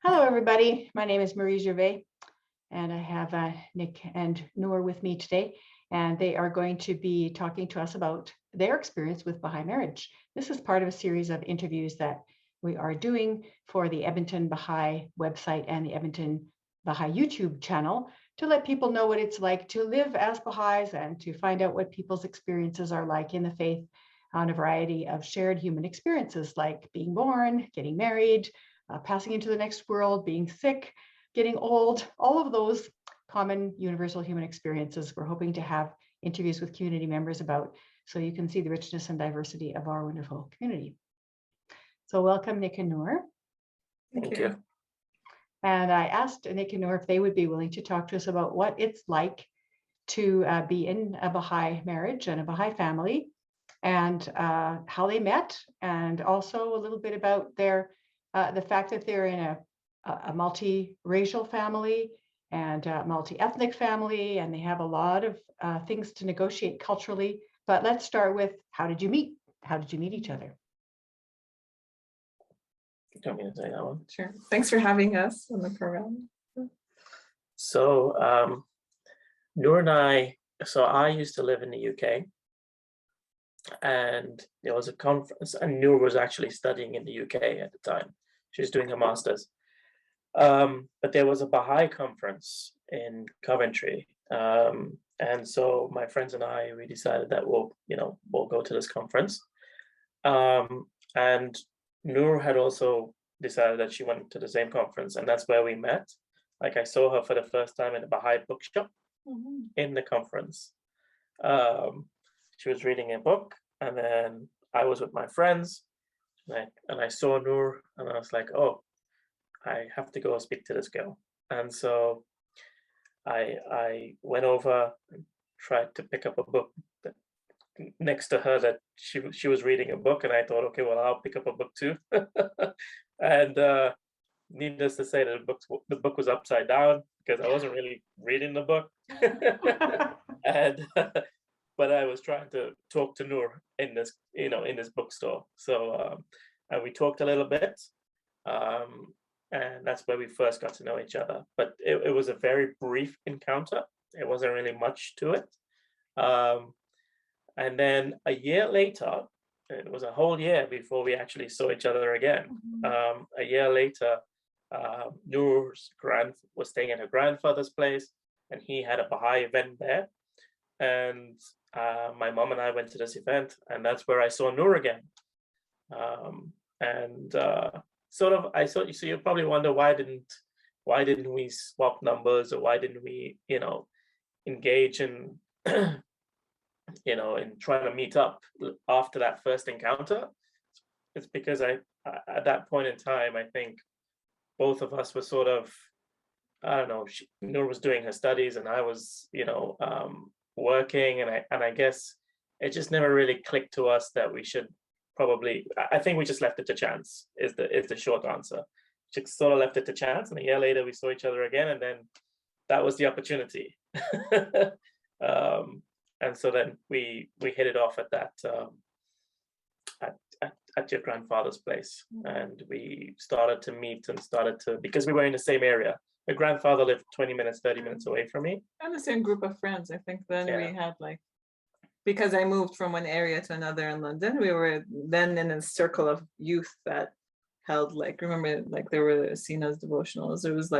Hello, everybody. My name is Marie Gervais, and I have Nick and Nur with me today, and they are going to be talking to us about their experience with Baha'i marriage. This is part of a series of interviews that we are doing for the Edmonton Baha'i website and the Edmonton Baha'i YouTube channel to let people know what it's like to live as Baha'is and to find out what people's experiences are like in the faith on a variety of shared human experiences like being born, getting married, passing into the next world, being sick, getting old, all of those common universal human experiences we're hoping to have interviews with community members about, so you can see the richness and diversity of our wonderful community. So welcome, Nick and Nur. Thank you. And I asked Nick and Nur if they would be willing to talk to us about what it's like to be in a Baha'i marriage and a Baha'i family, and how they met, and also a little bit about their the fact that they're in a multi-racial family and a multi-ethnic family, and they have a lot of things to negotiate culturally. But let's start with, how did you meet? How did you meet each other? Do you want me to say that one? Sure. Thanks for having us on the program. So Nur and I used to live in the UK, and there was a conference, and Nur was actually studying in the UK at the time. She was doing her master's. But there was a Baha'i conference in Coventry. And so my friends and I, we decided that we'll go to this conference. And Nur had also decided that she went to the same conference, and that's where we met. Like, I saw her for the first time in a Baha'i bookshop in the conference. She was reading a book, and then I was with my friends, and I saw Nur, and I was like, oh, I have to go speak to this girl. And so I went over and tried to pick up a book next to her that she was reading a book, and I thought, okay, well, I'll pick up a book too. And needless to say, the book was upside down because I wasn't really reading the book. And but I was trying to talk to Nur in this bookstore. So and we talked a little bit, and that's where we first got to know each other. But it was a very brief encounter. It wasn't really much to it. And then a year later, it was a whole year before we actually saw each other again. A year later, Nur's was staying at her grandfather's place, and he had a Baha'i event there. And my mom and I went to this event, and that's where I saw Nur again. So you probably wonder, why didn't we swap numbers, or why didn't we, engage in, in trying to meet up after that first encounter? It's because at that point in time, I think both of us were sort of, I don't know, Nur was doing her studies, and I was, working, and I guess it just never really clicked to us that we should probably. I think we just left it to chance. Is the short answer. Just sort of left it to chance, and a year later we saw each other again, and then that was the opportunity. And so then we hit it off at that at your grandfather's place, and we started to meet and because we were in the same area. My grandfather lived 20 minutes, 30 minutes away from me. And the same group of friends. I think then we had because I moved from one area to another in London, we were then in a circle of youth that held remember, there were seen as devotionals. There was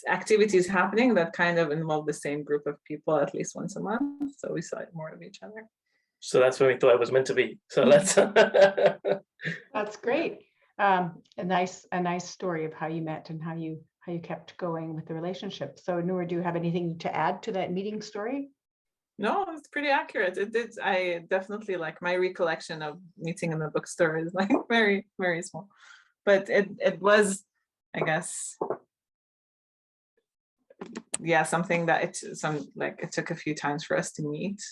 activities happening that kind of involved the same group of people at least once a month. So we saw more of each other. So that's when we thought it was meant to be. So let's. That's great. A nice story of how you met and how you kept going with the relationship. So Nur, do you have anything to add to that meeting story? No, it's pretty accurate. It did. I definitely my recollection of meeting in the bookstore is very, very small, but it was, I guess, something that it took a few times for us to meet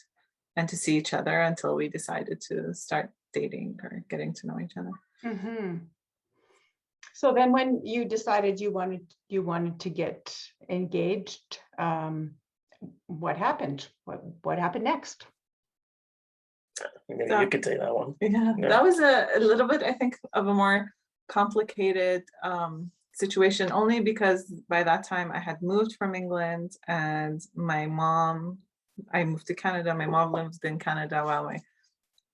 and to see each other until we decided to start dating or getting to know each other. Mm-hmm. So then, when you decided you wanted to get engaged, what happened? What happened next? Maybe you could take that one. Yeah, that was a little bit, I think, of a more complicated situation, only because by that time I had moved from England, and I moved to Canada. My mom lived in Canada while my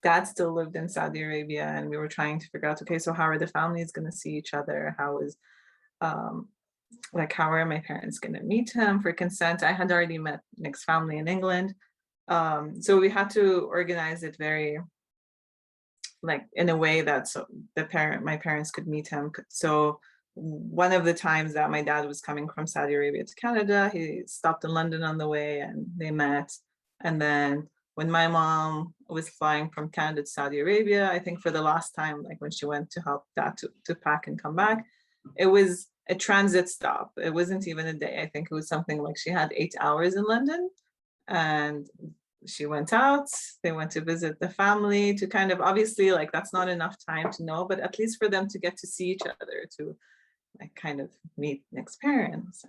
dad still lived in Saudi Arabia, and we were trying to figure out, okay, so how are the families going to see each other? How are my parents going to meet him for consent? I had already met Nick's family in England. So we had to organize it very in a way that my parents could meet him. So one of the times that my dad was coming from Saudi Arabia to Canada, he stopped in London on the way and they met. And then when my mom was flying from Canada to Saudi Arabia, I think for the last time, when she went to help dad to pack and come back, it was a transit stop. It wasn't even a day. I think it was something like she had 8 hours in London, and she went out, they went to visit the family to kind of, obviously, that's not enough time to know, but at least for them to get to see each other, to kind of meet Nick's parents.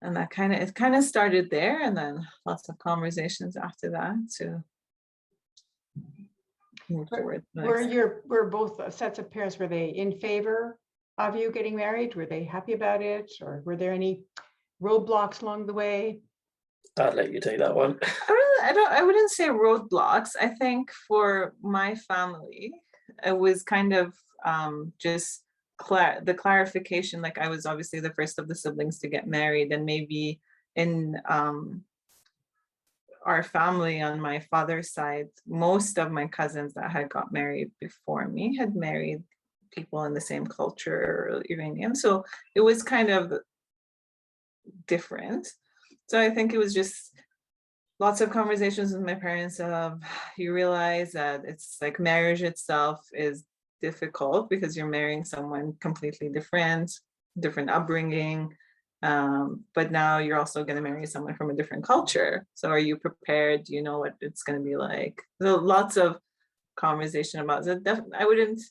And that it kind of started there, and then lots of conversations after that to move forward. Were both sets of parents, were they in favor of you getting married? Were they happy about it? Or were there any roadblocks along the way? I'll let you take that one. I wouldn't say roadblocks. I think for my family, it was kind of just the clarification. I was obviously the first of the siblings to get married, and maybe in our family on my father's side, most of my cousins that had got married before me had married people in the same culture, or Iranian. So it was kind of different. So I think it was just lots of conversations with my parents of, you realize that it's marriage itself is difficult because you're marrying someone completely different upbringing. But now you're also going to marry someone from a different culture. So are you prepared? Do you know what it's going to be like? So lots of conversation about it. I wouldn't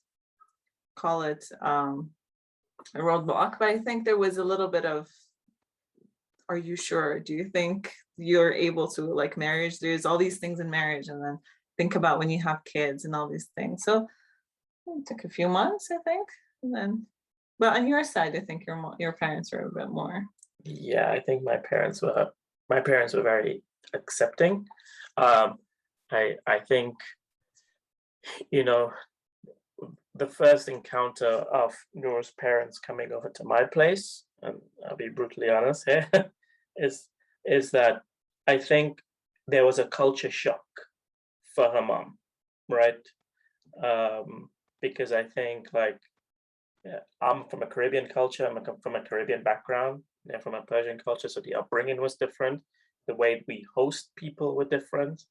call it a roadblock, but I think there was a little bit of, are you sure? Do you think you're able to marriage? There's all these things in marriage, and then think about when you have kids and all these things. So it took a few months, I think. And then, but on your side, I think your parents were a bit more. Yeah, I think my parents were very accepting. I think, the first encounter of Nur's parents coming over to my place, and I'll be brutally honest here, is that I think there was a culture shock for her mom, right? Because I think I'm from a Caribbean culture, I'm from a Caribbean background, they're from a Persian culture, so the upbringing was different, the way we host people were different.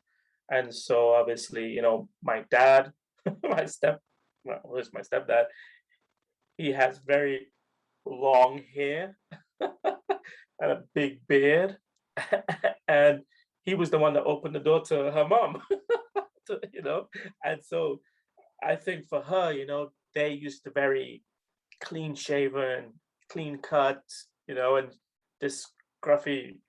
And so obviously, my dad, who's my stepdad, he has very long hair and a big beard, and he was the one that opened the door to her mom. And so I think for her, they used to very clean shaven, clean cut, and this scruffy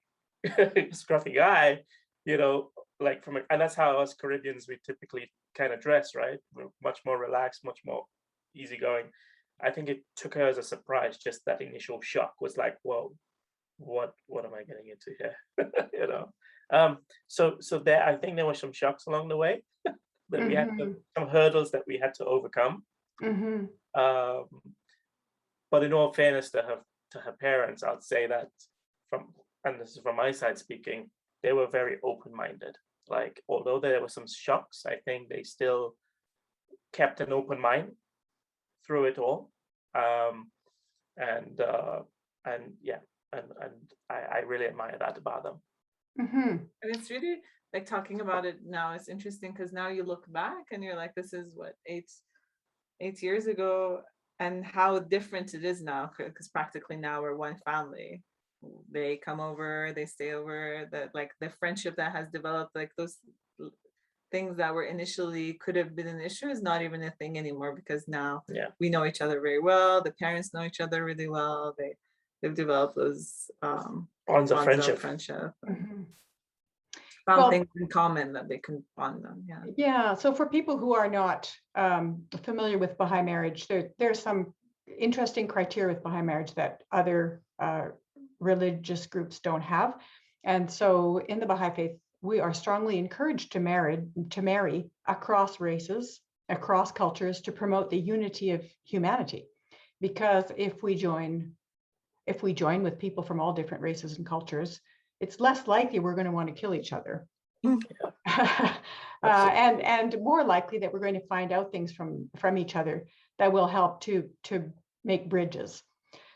guy, and that's how us Caribbeans, we typically kind of dress, right? We're much more relaxed, much more easygoing. I think it took her as a surprise. Just that initial shock was like, whoa, what am I getting into here? So there, I think there were some shocks along the way that we had some hurdles that we had to overcome. But in all fairness to her parents, I'd say that and this is from my side speaking, they were very open-minded. Although there were some shocks, I think they still kept an open mind through it all. And I really admire that about them. And it's really talking about it now, it's interesting because now you look back and you're like, this is what, eight years ago, and how different it is now, because practically now we're one family. They come over, they stay over, the friendship that has developed, those things that were initially could have been an issue is not even a thing anymore, because now we know each other very well. The parents know each other really well. They've developed those bonds of friendship. Found things in common that they can bond on. Yeah. So for people who are not familiar with Baha'i marriage, there's some interesting criteria with Baha'i marriage that other religious groups don't have. And so in the Baha'i faith, we are strongly encouraged to marry across races, across cultures, to promote the unity of humanity. Because if we join with people from all different races and cultures, it's less likely we're going to want to kill each other. And more likely that we're going to find out things from each other that will help to make bridges.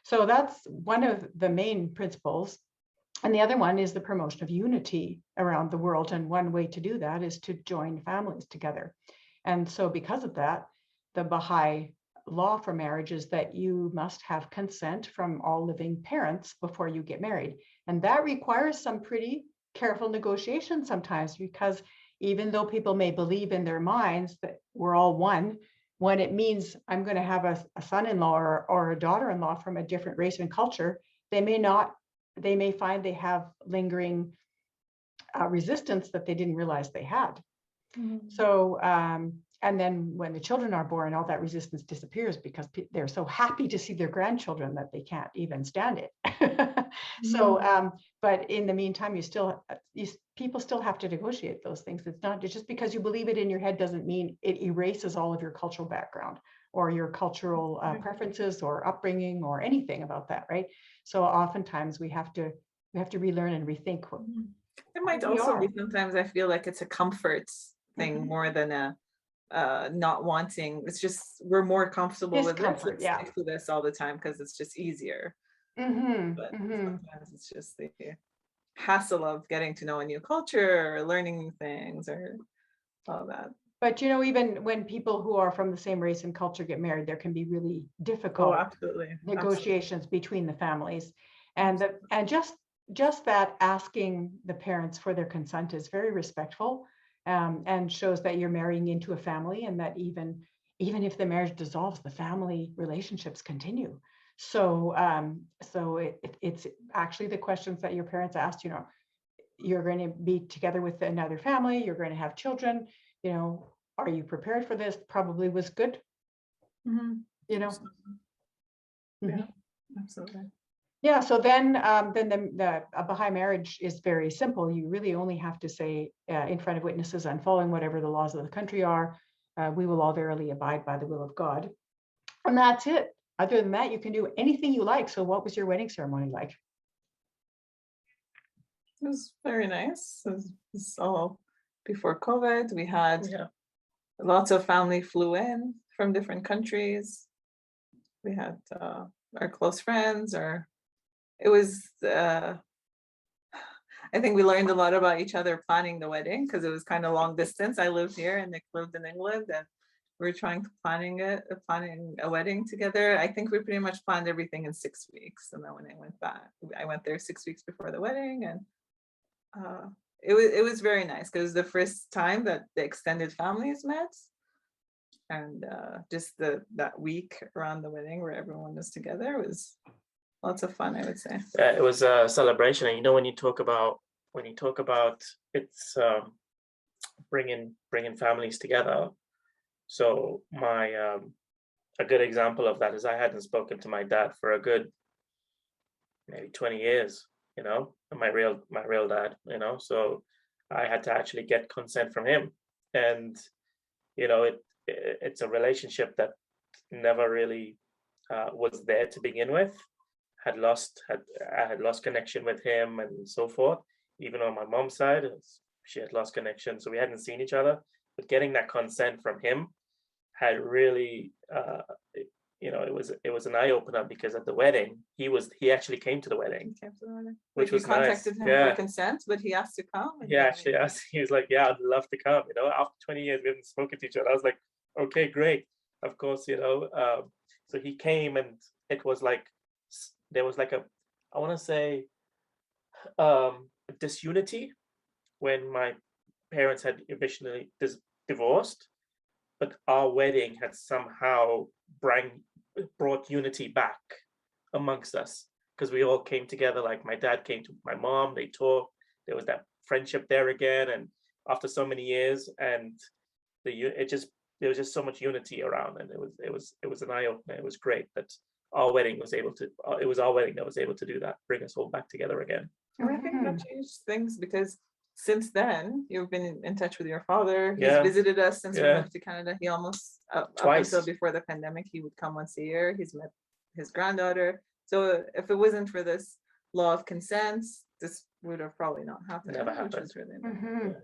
So that's one of the main principles. And the other one is the promotion of unity around the world. And one way to do that is to join families together. And so because of that, the Baha'i law for marriage is that you must have consent from all living parents before you get married. And that requires some pretty careful negotiation sometimes, because even though people may believe in their minds that we're all one, when it means I'm going to have a son-in-law or a daughter-in-law from a different race and culture, they may find they have lingering resistance that they didn't realize they had. Mm-hmm. So, and then when the children are born, all that resistance disappears because they're so happy to see their grandchildren that they can't even stand it. So, but in the meantime, people still have to negotiate those things. It's not just because you believe it in your head doesn't mean it erases all of your cultural background or your cultural preferences or upbringing or anything about that, right? So oftentimes we have to relearn and rethink what it might also be sometimes I feel like it's a comfort thing more than a not wanting. It's just we're more comfortable with comfort, this. Let's stick to this all the time because it's just easier. But sometimes it's just the hassle of getting to know a new culture or learning new things or all that. But even when people who are from the same race and culture get married, there can be really difficult negotiations between the families, and just that asking the parents for their consent is very respectful, and shows that you're marrying into a family, and that even if the marriage dissolves, the family relationships continue. So it's actually the questions that your parents asked. You're going to be together with another family. You're going to have children. Are you prepared for this? Probably was good. Yeah, absolutely. Yeah. So then the Baha'i marriage is very simple. You really only have to say in front of witnesses, "I'm following whatever the laws of the country are. We will all verily abide by the will of God," and that's it. Other than that, you can do anything you like. So, what was your wedding ceremony like? It was very nice. It was all before COVID. We had lots of family flew in from different countries. We had our close friends, it was, I think we learned a lot about each other planning the wedding because it was kind of long distance. I lived here and Nick lived in England, and we were planning a wedding together. I think we pretty much planned everything in 6 weeks. And then when I went back, I went there 6 weeks before the wedding, and it was very nice because it was the first time that the extended families met, and just that week around the wedding where everyone was together was lots of fun, I would say. Yeah, it was a celebration. And when you talk about it's bringing families together. So a good example of that is I hadn't spoken to my dad for a good maybe 20 years, my real dad, so I had to actually get consent from him. And it's a relationship that never really was there to begin with. I had lost connection with him and so forth. Even on my mom's side, she had lost connection, so we hadn't seen each other. But getting that consent from him had really, it was an eye opener, because at the wedding he actually came to the wedding, which was nice. Contacted him for consent, but he asked to come. He actually asked. He was like, "Yeah, I'd love to come." After 20 years, we haven't spoken to each other. I was like, "Okay, great." Of course, so he came, and it was like there was like I want to say disunity when my parents had eventually divorced, but our wedding had somehow brought unity back amongst us, because we all came together. Like my dad came to my mom, they talked, there was that friendship there again, and after so many years, and it just there was just so much unity around, and it was an eye opener. It was great that our wedding was able to. It was our wedding that was able to do that, bring us all back together again. And I think that changed things because since then you've been in touch with your father. He's Yeah. visited us since we Yeah. moved to Canada. He almost up Twice. until before the pandemic, he would come once a year. He's met his granddaughter. So if it wasn't for this law of consent, this would have probably not happened. Never which happened. was really nice.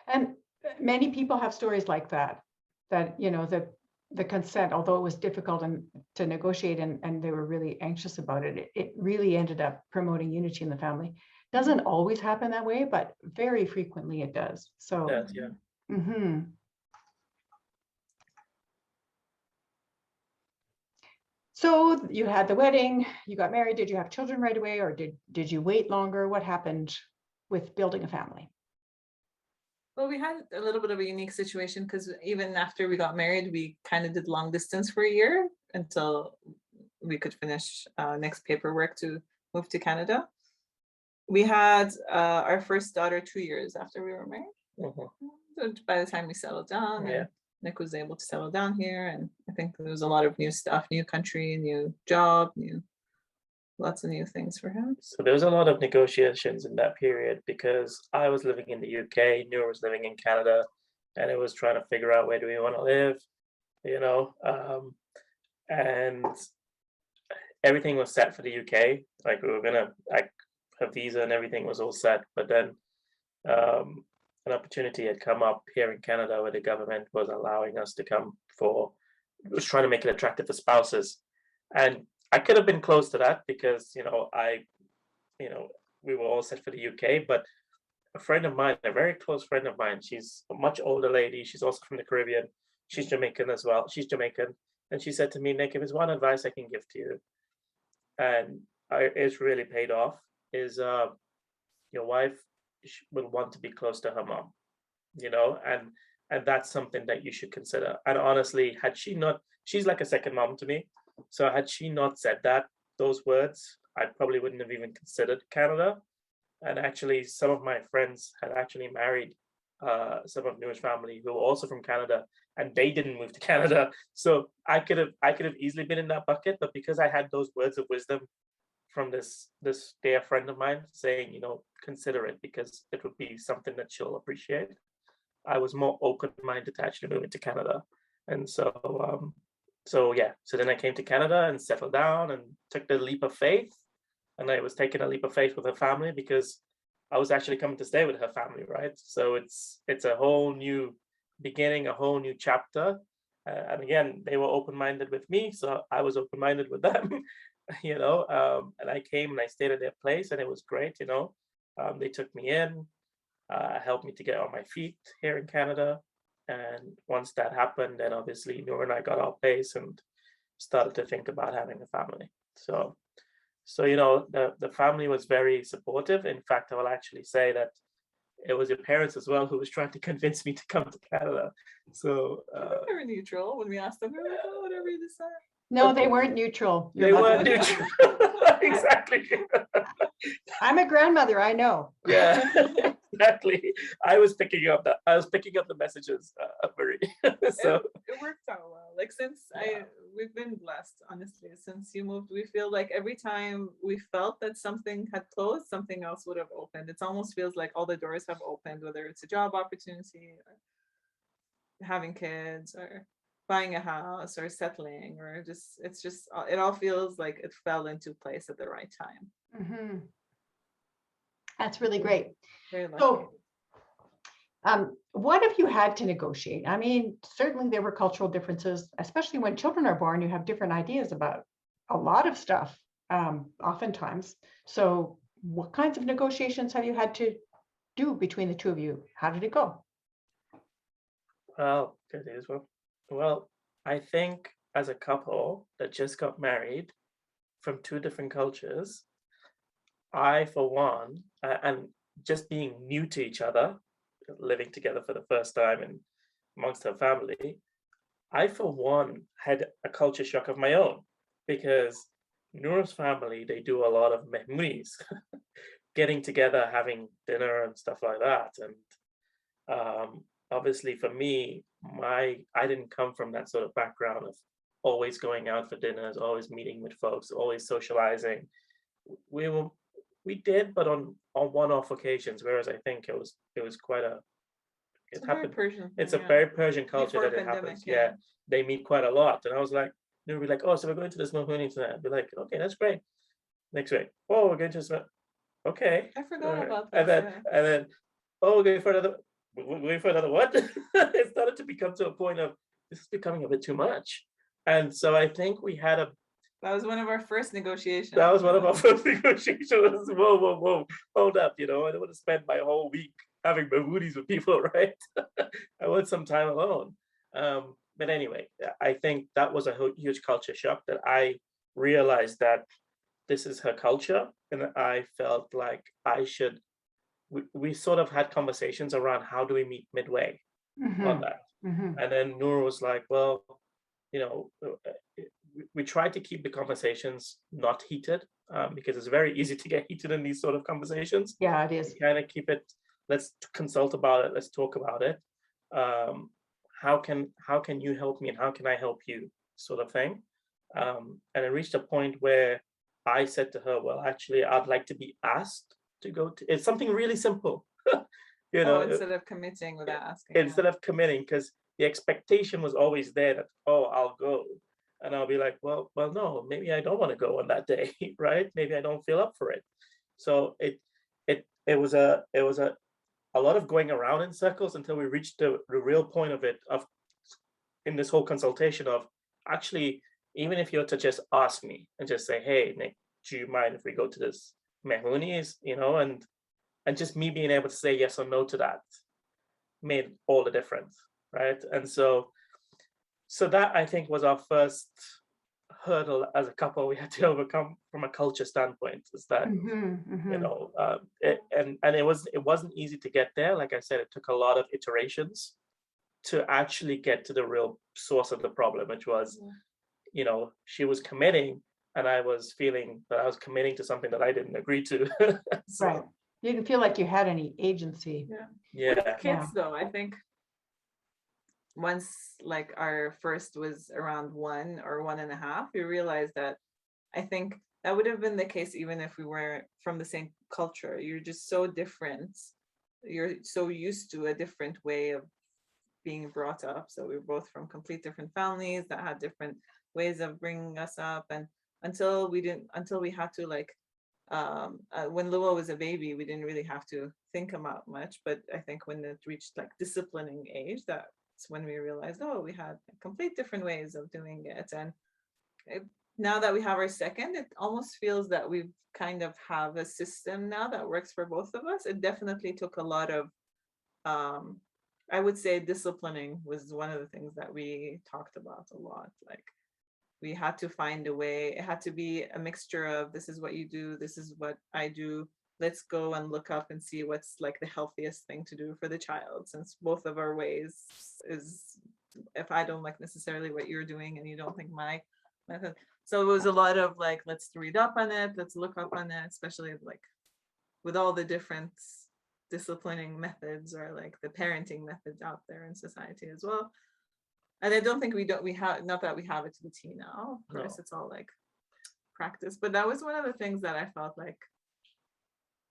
And many people have stories like that, you know, the consent, although it was difficult and to negotiate and they were really anxious about it, it really ended up promoting unity in the family. Doesn't always happen that way, but very frequently it does. So, Yes, yeah. So you had the wedding, you got married. Did you have children right away, or did you wait longer? What happened with building a family? Well, we had a little bit of a unique situation because even after we got married, we kind of did long distance for a year until we could finish next paperwork to move to Canada. We had our first daughter 2 years after we were married. So by the time we settled down, and Nick was able to settle down here, and I think there was a lot of new stuff, new country, new job, lots of new things for him. So there was a lot of negotiations in that period because I was living in the UK, Nur was living in Canada, and it was trying to figure out where do we want to live, you know, and everything was set for the UK. Like we were gonna, like, her visa and everything was all set, but then an opportunity had come up here in Canada where the government was allowing us to come was trying to make it attractive for spouses, and I could have been close to that because, you know, we were all set for the UK, but a friend of mine, a very close friend of mine, she's a much older lady. She's also from the Caribbean. She's Jamaican as well. She's Jamaican. And she said to me, Nick, if there's one advice I can give to you, and it's really paid off, is your wife will want to be close to her mom, you know, and that's something that you should consider. And honestly, had she not, she's like a second mom to me. So had she not said those words, I probably wouldn't have even considered Canada. And actually, some of my friends had actually married some of Nur's family who were also from Canada, and they didn't move to Canada. So I could have easily been in that bucket, but because I had those words of wisdom from this dear friend of mine saying, you know, consider it because it would be something that she'll appreciate, I was more open-minded to actually moving to Canada. And so then I came to Canada and settled down and took the leap of faith. And I was taking a leap of faith with her family because I was actually coming to stay with her family, right? So it's a whole new beginning, a whole new chapter. And again, they were open-minded with me, so I was open-minded with them, you know. And I came and I stayed at their place, and it was great, you know. They took me in, helped me to get on my feet here in Canada. And once that happened, then obviously Nur and I got our place and started to think about having a family. So you know, the family was very supportive. In fact, I will actually say that it was your parents as well who was trying to convince me to come to Canada. So they were neutral when we asked them. They were like, "Oh, whatever you decide." No, they weren't neutral. They weren't neutral. Exactly. I'm a grandmother, I know. Yeah, exactly. I was picking up the messages, Marie. So it worked out well. Like we've been blessed, honestly, since you moved. We feel like every time we felt that something had closed, something else would have opened. It almost feels like all the doors have opened, whether it's a job opportunity or having kids or buying a house or settling, or it all feels like it fell into place at the right time. Mm-hmm. That's really great. Very lucky. So what have you had to negotiate? I mean, certainly there were cultural differences, especially when children are born. You have different ideas about a lot of stuff, oftentimes. So what kinds of negotiations have you had to do between the two of you? How did it go? Well, I think as a couple that just got married from two different cultures, I, for one, and just being new to each other, living together for the first time and amongst her family, I, for one, had a culture shock of my own because Nur's family, they do a lot of mehmoonies, getting together, having dinner and stuff like that. And obviously for me, I didn't come from that sort of background of always going out for dinners, always meeting with folks, always socializing. We did, but on one-off occasions. Whereas I think it was quite a It's it a very happened. Persian It's thing, a yeah. very Persian culture Before that it pandemic, happens. yeah. Yeah, they meet quite a lot, and I was like, they would be like, oh, so we're going to this Mahoney tonight. I'd be like, okay, that's great. Next week, oh, we're going to this. Okay. I forgot about And this, then yeah. and then, oh, we're going for another. We're going for another what? It started to become to a point of this is becoming a bit too much, and so I think we had a. That was one of our first negotiations. That was one of our first negotiations. Whoa, whoa, whoa, hold up! I don't want to spend my whole week having Mahounis with people, right? I want some time alone. But anyway, I think that was a huge culture shock that I realized that this is her culture, and I felt like I should. We sort of had conversations around how do we meet midway on that, and then Nur was like, well, you know, we tried to keep the conversations not heated because it's very easy to get heated in these sort of conversations. Yeah, it is. Kind of keep it. Let's consult about it. Let's talk about it. How can you help me and how can I help you, sort of thing. And it reached a point where I said to her, well, actually, I'd like to be asked to go to. It's something really simple, instead of committing without asking. Instead of committing, because the expectation was always there that, oh, I'll go. And I'll be like, well, no, maybe I don't want to go on that day, right? Maybe I don't feel up for it. So it was a lot of going around in circles until we reached the real point of it, of in this whole consultation of actually, even if you were to just ask me and just say, hey, Nick, do you mind if we go to this Mehuni's, and just me being able to say yes or no to that made all the difference, right? And so that I think was our first hurdle as a couple we had to overcome from a culture standpoint, is that it wasn't easy to get there. Like I said, it took a lot of iterations to actually get to the real source of the problem, which was she was committing and I was feeling that I was committing to something that I didn't agree to. So, right. You didn't feel like you had any agency. With kids though, I think once like our first was around 1 or 1.5, we realized that I think that would have been the case even if we were from the same culture. You're just so different. You're so used to a different way of being brought up. So we were both from complete different families that had different ways of bringing us up. And until we had to like, when Lua was a baby, we didn't really have to think about much. But I think when it reached like disciplining age, that's when we realized, oh, we had complete different ways of doing it. And now that we have our second, it almost feels that we kind of have a system now that works for both of us. It definitely took a lot of, I would say disciplining was one of the things that we talked about a lot. Like we had to find a way. It had to be a mixture of this is what you do, this is what I do. Let's go and look up and see what's like the healthiest thing to do for the child, since both of our ways is, if I don't like necessarily what you're doing and you don't think my method. So it was a lot of like, let's read up on it, let's look up on it, especially like with all the different disciplining methods or like the parenting methods out there in society as well. And I don't think we have, not that we have it to the T now, of course, it's all like practice, but that was one of the things that I felt like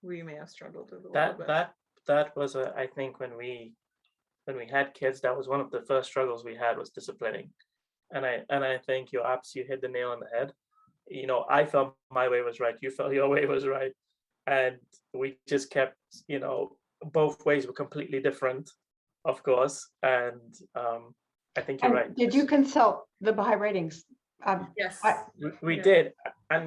we may have struggled with a little bit. That was I think when we had kids, that was one of the first struggles we had, was disciplining. And I think you hit the nail on the head. I felt my way was right, you felt your way was right, and we just kept, both ways were completely different, of course. And I think you're right. Did you consult the Baha'i writings? Yes, we did. And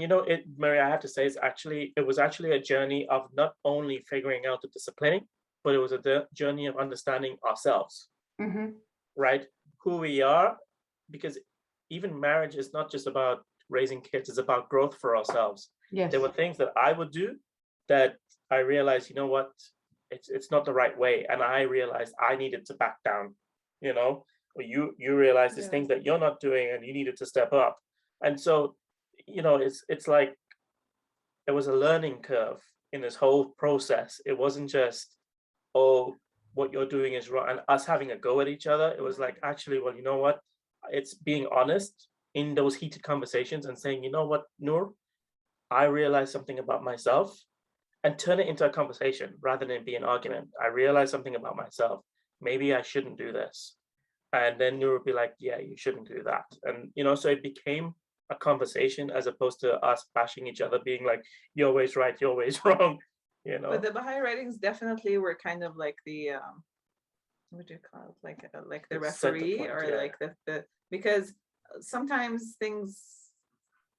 Maria, I have to say, it was actually a journey of not only figuring out the disciplining, but it was a journey of understanding ourselves, right? Who we are, because even marriage is not just about raising kids, it's about growth for ourselves. Yes. There were things that I would do that I realized, what, it's not the right way. And I realized I needed to back down, or you realize there's things that you're not doing and you needed to step up. And so, it's like there was a learning curve in this whole process. It wasn't just, oh, what you're doing is wrong, and us having a go at each other. It was like, actually, well, you know what? It's being honest in those heated conversations and saying, you know what, Nur, I realized something about myself, and turn it into a conversation rather than be an argument. I realized something about myself. Maybe I shouldn't do this. And then Nur would be like, yeah, you shouldn't do that. And, you know, so it became a conversation as opposed to us bashing each other, being like, you're always right, you're always wrong, you know. But the Baha'i writings definitely were kind of like the what do you call it, like the The center referee, point, or yeah. like the because sometimes things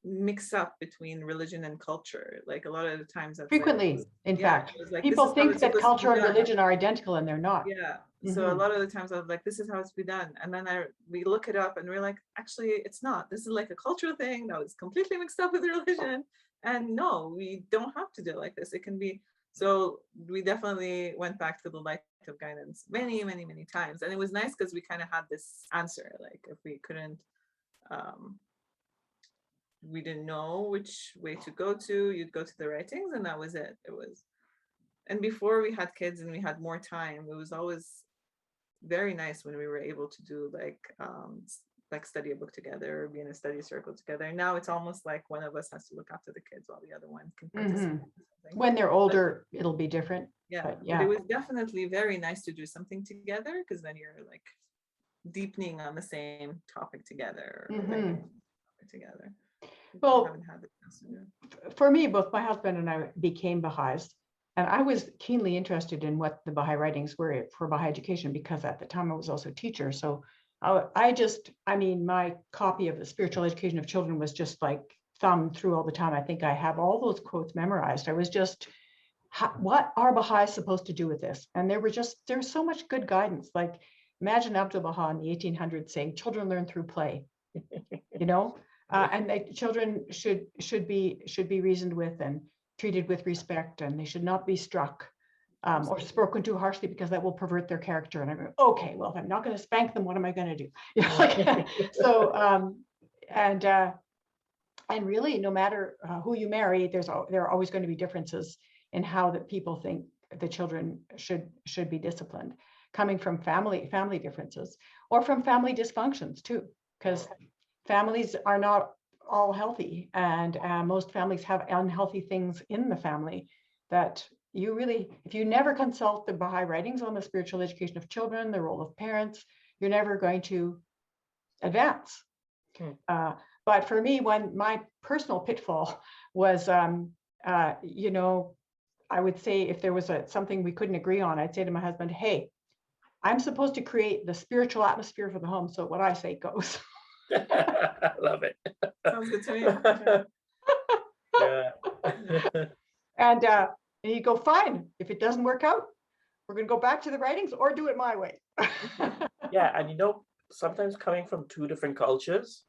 mix up between religion and culture. Like a lot of the times that's Frequently, in fact, it was like, people this is how think it's that supposed to be culture and done. religion are identical, and they're not. Yeah. So a lot of the times I was like, this is how it's be done. And then we look it up and we're like, actually, it's not. This is like a cultural thing that was completely mixed up with religion. And no, we don't have to do it like this. It can be. So we definitely went back to the light of guidance many, many, many times. And it was nice because we kind of had this answer. Like if we couldn't, we didn't know which way to go to, you'd go to the writings, and that was it. It was. And before we had kids and we had more time, it was always very nice when we were able to do like study a book together or be in a study circle together. Now it's almost like one of us has to look after the kids while the other one can participate in something. When they're older, it'll be different. Yeah, yeah. But it was definitely very nice to do something together, because then you're like deepening on the same topic together. Together. Well, for me, both my husband and I became Baha'is. And I was keenly interested in what the Baha'i writings were for Baha'i education, because at the time I was also a teacher. So I mean, my copy of the Spiritual Education of Children was just like thumbed through all the time. I think I have all those quotes memorized. I was just, what are Baha'is supposed to do with this? And there's so much good guidance. Like imagine Abdul Baha in the 1800s saying, children learn through play, you know, and children should be reasoned with and treated with respect, and they should not be struck or spoken to harshly, because that will pervert their character. And I go, okay, well, if I'm not going to spank them, what am I going to do? You know, like, so and really, no matter who you marry, there are always going to be differences in how that people think the children should be disciplined, coming from family differences or from family dysfunctions too, because families are not all healthy, and most families have unhealthy things in the family that you really, if you never consult the Baha'i writings on the spiritual education of children, the role of parents, you're never going to advance. But for me, my personal pitfall was, you know, I would say if there was something we couldn't agree on, I'd say to my husband, hey, I'm supposed to create the spiritual atmosphere for the home, so what I say goes. I love it. Sounds good to me. Yeah. And you go, fine, if it doesn't work out, we're going to go back to the writings or do it my way. Yeah, and you know, sometimes coming from two different cultures,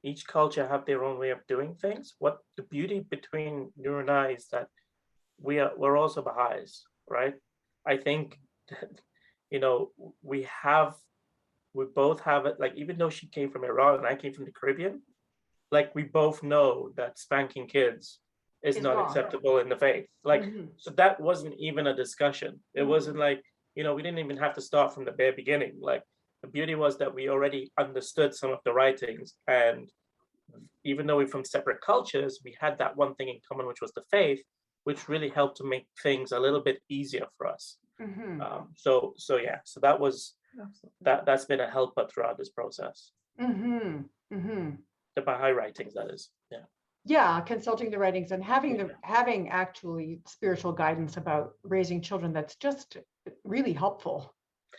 each culture have their own way of doing things. What the beauty between Nur and I is that we're also Baha'is, right? I think that, you know, we both have it, like, even though she came from Iran and I came from the Caribbean, like, we both know that spanking kids is not wrong. acceptable in the faith. Like, so that wasn't even a discussion. It wasn't like, you know, we didn't even have to start from the bare beginning. Like, the beauty was that we already understood some of the writings, and even though we're from separate cultures, we had that one thing in common, which was the faith, which really helped to make things a little bit easier for us. So yeah, so that was that's been a helper throughout this process. The Baha'i writings, that is. Yeah, consulting the writings and having actually spiritual guidance about raising children, that's just really helpful.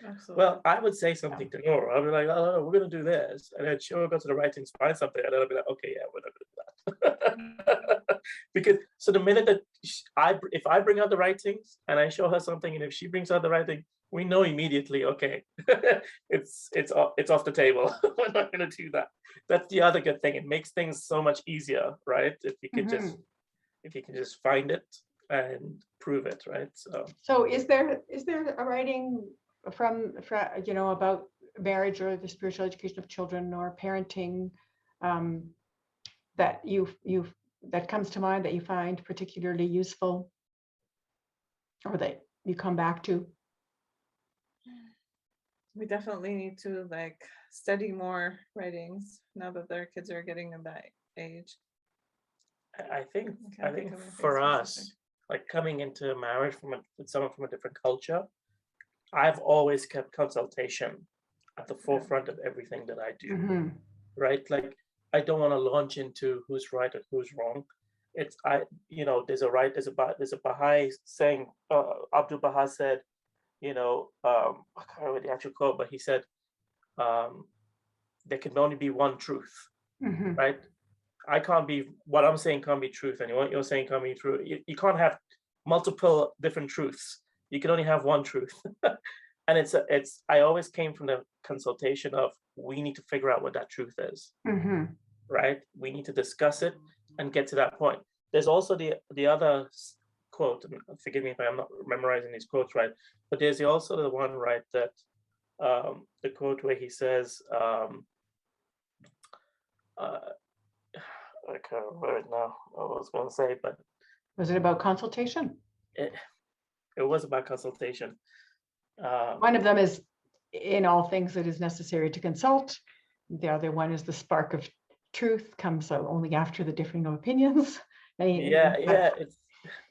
Absolutely. Well, I would say something to Nora. I'll be like, oh, we're going to do this. And then she'll go to the writings, find something, and then I'll be like, okay, yeah, we're not going to do that. Because so the minute that if I bring out the writings and I show her something, and if she brings out the writing, we know immediately, okay, it's off the table. We're not going to do that. That's the other good thing. It makes things so much easier, right? If you can just find it and prove it, right? So is there a writing from you know, about marriage or the spiritual education of children or parenting that that comes to mind that you find particularly useful, or that you come back to? We definitely need to like study more writings now that their kids are getting in that age. I think can't think of anything for specific. us, like coming into marriage with someone from a different culture, I've always kept consultation at the forefront of everything that I do. Mm-hmm. Right? Like I don't want to launch into who's right or who's wrong. It's there's a Baha'i saying, Abdul Baha said, I can't remember the actual quote, but he said, there can only be one truth, Mm-hmm. right? What I'm saying can't be truth, and what you're saying can't be true. You can't have multiple different truths. You can only have one truth. And I always came from the consultation of, we need to figure out what that truth is, Mm-hmm. right? We need to discuss it and get to that point. There's also the other quote, and forgive me if I'm not memorizing these quotes right, but there's also the one, right, that the quote where he says, I can't remember it now. I was going to say, but Was it about consultation? it was about consultation. One of them is, in all things it is necessary to consult. The other one is the spark of truth comes out only after the differing of opinions. It's,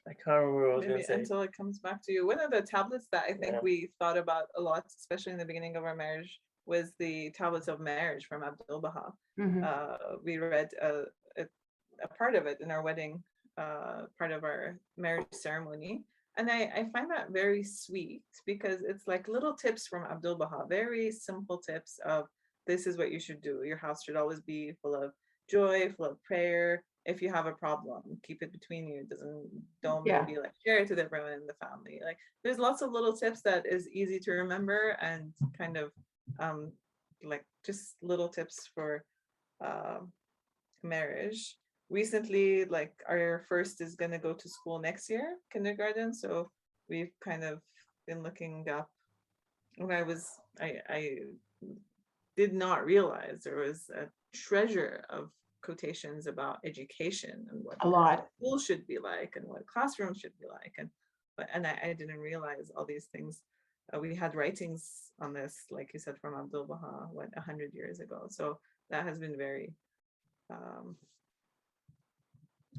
I can't remember what I was going Maybe to say. until it comes back to you. One of the tablets that I think we thought about a lot, especially in the beginning of our marriage, was the tablets of marriage from Abdul Baha. Mm-hmm. We read a part of it in our wedding, part of our marriage ceremony. And I find that very sweet because it's like little tips from Abdul Baha, very simple tips of, this is what you should do. Your house should always be full of joy, full of prayer. If you have a problem, keep it between you. Don't maybe like share it to everyone in the family. Like there's lots of little tips that is easy to remember and kind of like just little tips for marriage. Recently, like our first is going to go to school next year, kindergarten. So we've kind of been looking up. When I did not realize there was a treasure of quotations about education and what school should be like and what classrooms should be like. And I didn't realize all these things. We had writings on this, like you said, from Abdul Baha, 100 years ago. So that has been very,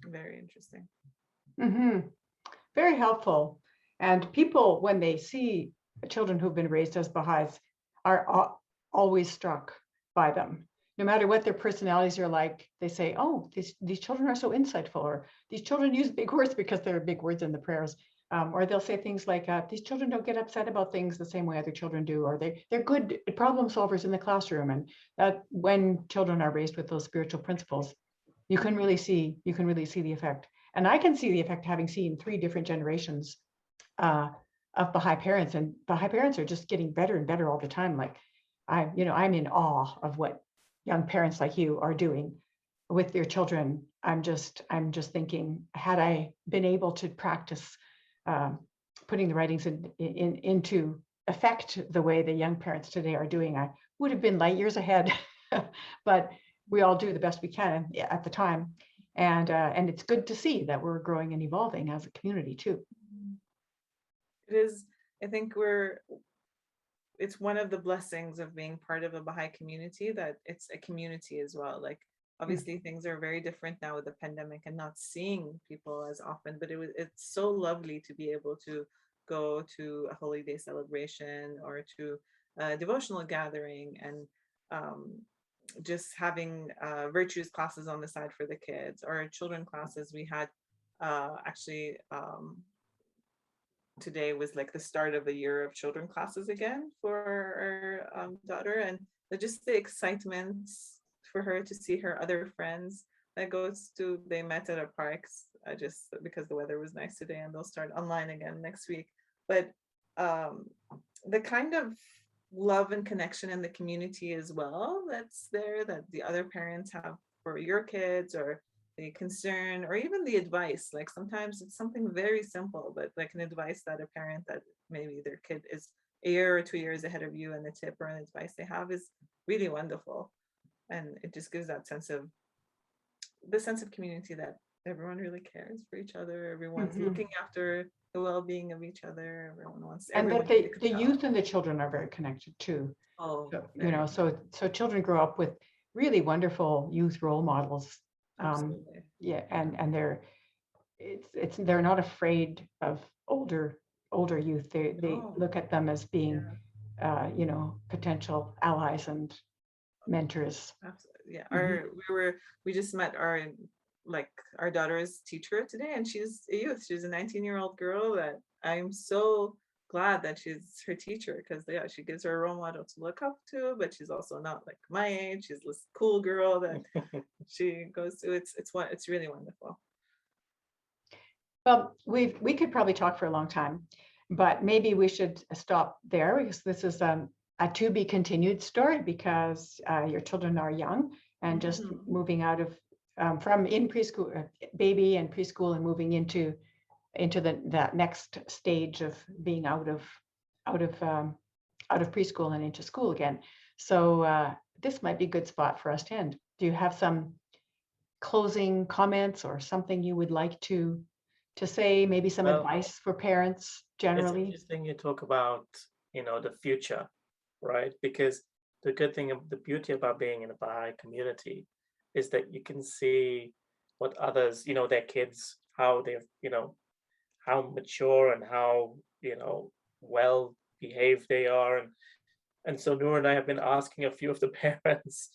very interesting. Mm-hmm. Very helpful. And people, when they see children who've been raised as Baha'is, are always struck by them. No matter what their personalities are like, they say, oh, these children are so insightful, or these children use big words because there are big words in the prayers. Or they'll say things like, these children don't get upset about things the same way other children do, or they're good problem solvers in the classroom. And that when children are raised with those spiritual principles, you can really see the effect. And I can see the effect having seen 3 different generations of Baha'i parents, and Baha'i parents are just getting better and better all the time. Like I'm in awe of what young parents like you are doing with their children. I'm just thinking, had I been able to practice putting the writings into effect the way the young parents today are doing, I would have been light years ahead. But we all do the best we can at the time. And it's good to see that we're growing and evolving as a community too. It is, I think it's one of the blessings of being part of a Baha'i community, that it's a community as well. Like obviously things are very different now with the pandemic and not seeing people as often, but it's so lovely to be able to go to a holy day celebration or to a devotional gathering, and just having virtues classes on the side for the kids, or children classes. We had today was like the start of a year of children classes again for our daughter, and just the excitement for her to see her other friends they met at our parks just because the weather was nice today, and they'll start online again next week. But the kind of love and connection in the community as well that's there, that the other parents have for your kids, or the concern, or even the advice. Like sometimes it's something very simple, but like an advice that a parent that maybe their kid is a year or 2 years ahead of you, and the tip or an advice they have is really wonderful. And it just gives that sense of community, that everyone really cares for each other. Everyone's looking after the well-being of each other. Everyone wants And that everyone to the excel. youth and the children are very connected too. Oh, So, you very know, so children grow up with really wonderful youth role models. absolutely. Yeah, and they're not afraid of older youth. They No. look at them as being, Yeah. you know, potential allies and mentors. Absolutely. Yeah. Mhm. We just met our daughter's teacher today, and she's a youth. She's a 19-year-old girl that I'm so glad that she's her teacher, because yeah, she gives her a role model to look up to, but she's also not like my age. She's this cool girl that she goes to. It's really wonderful. Well, we could probably talk for a long time, but maybe we should stop there because this is a to be continued story, because your children are young and just Mhm. moving out of from in preschool, baby and preschool, and moving into that next stage of being out of out of um, out of preschool and into school again. So this might be a good spot for us to end. Do you have some closing comments or something you would like to say, maybe some Well, advice for parents it's generally? interesting you talk about, the future, right? Because the good thing of the beauty about being in a Baha'i community is that you can see what others, their kids, how they've, how mature and how, well behaved they are. And so Noor and I have been asking a few of the parents,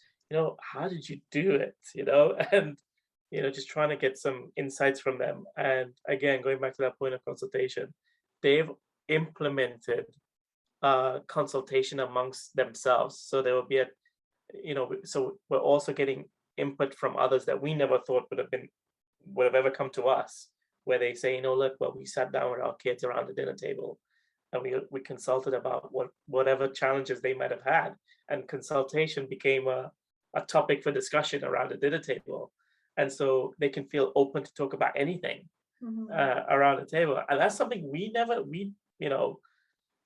how did you do it? And just trying to get some insights from them. And again, going back to that point of consultation, they've implemented consultation amongst themselves. So there will be so we're also getting input from others that we never thought would have ever come to us, where they say, look, well, we sat down with our kids around the dinner table and we consulted about whatever challenges they might have had, and consultation became a topic for discussion around the dinner table, and so they can feel open to talk about anything around the table, and that's something you know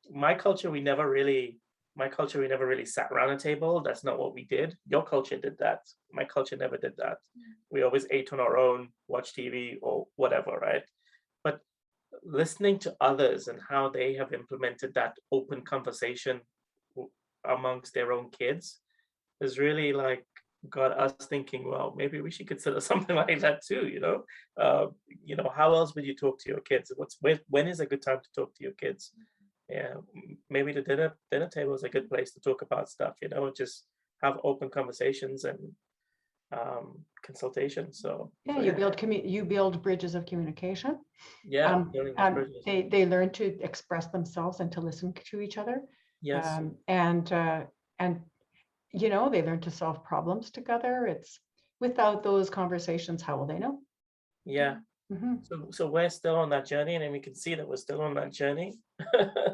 my culture we never really we never really sat around a table. That's not what we did. Your culture did that. My culture never did that. We always ate on our own, watched TV or whatever, right? But listening to others and how they have implemented that open conversation amongst their own kids has really like got us thinking, well, maybe we should consider something like that too. How else would you talk to your kids? When is a good time to talk to your kids? Yeah, maybe the dinner table is a good place to talk about stuff. Just have open conversations and consultation. So Yeah, yeah, you build bridges of communication. yeah, building those bridges. They learn to express themselves and to listen to each other. Yes. And they learn to solve problems together. It's without those conversations, how will they know? Yeah. Mhm. So we're still on that journey, and then we can see that we're still on that journey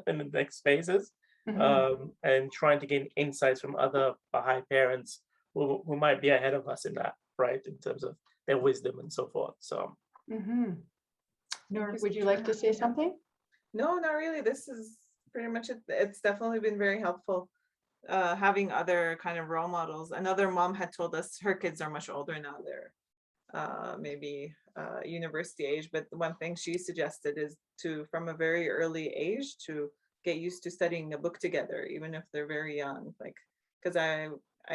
in the next phases, Mhm. and trying to gain insights from other Baha'i parents who might be ahead of us in that, right, in terms of their wisdom and so forth. So Mhm. Thank Noor, you so would you much for like to having say me. something? No, not really. This is pretty much it. It's definitely been very helpful having other kind of role models. Another mom had told us her kids are much older now. They're maybe university age, but the one thing she suggested is to, from a very early age, to get used to studying a book together, even if they're very young. Like, because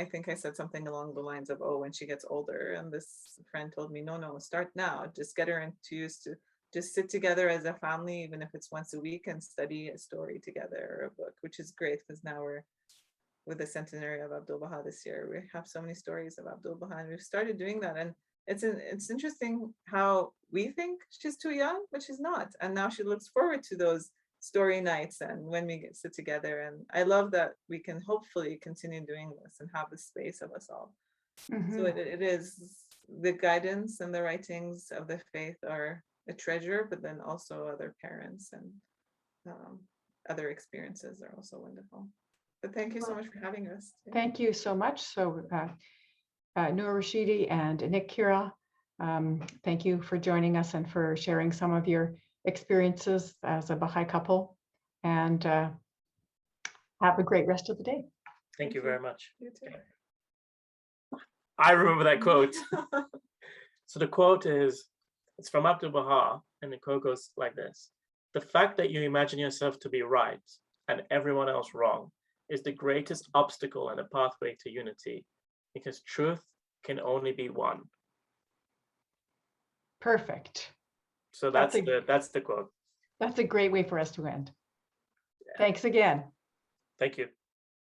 I think I said something along the lines of, oh, when she gets older, and this friend told me, no, start now. Just get her into used to just sit together as a family, even if it's once a week, and study a story together or a book, which is great because now we're with the centenary of Abdul Baha this year. We have so many stories of Abdul Baha, and we've started doing that. And it's interesting how we think she's too young, but she's not. And now she looks forward to those story nights and when we get sit together. And I love that we can hopefully continue doing this and have the space of us all. So Mhm. it is the guidance and the writings of the faith are a treasure, but then also other parents and um, other experiences are also wonderful. But thank you so Well, much for having us. thank you so much. So, Nur Rashidi and Nick Heera, thank you for joining us and for sharing some of your experiences as a Baha'i couple. And have a great rest of the day. thank you very much. You too. I remember that quote. So the quote is, it's from Abdul Baha, and the quote goes like this: the fact that you imagine yourself to be right and everyone else wrong is the greatest obstacle and a pathway to unity, because truth can only be one. Perfect. So that's the quote. That's a great way for us to end. Thanks again. Thank you.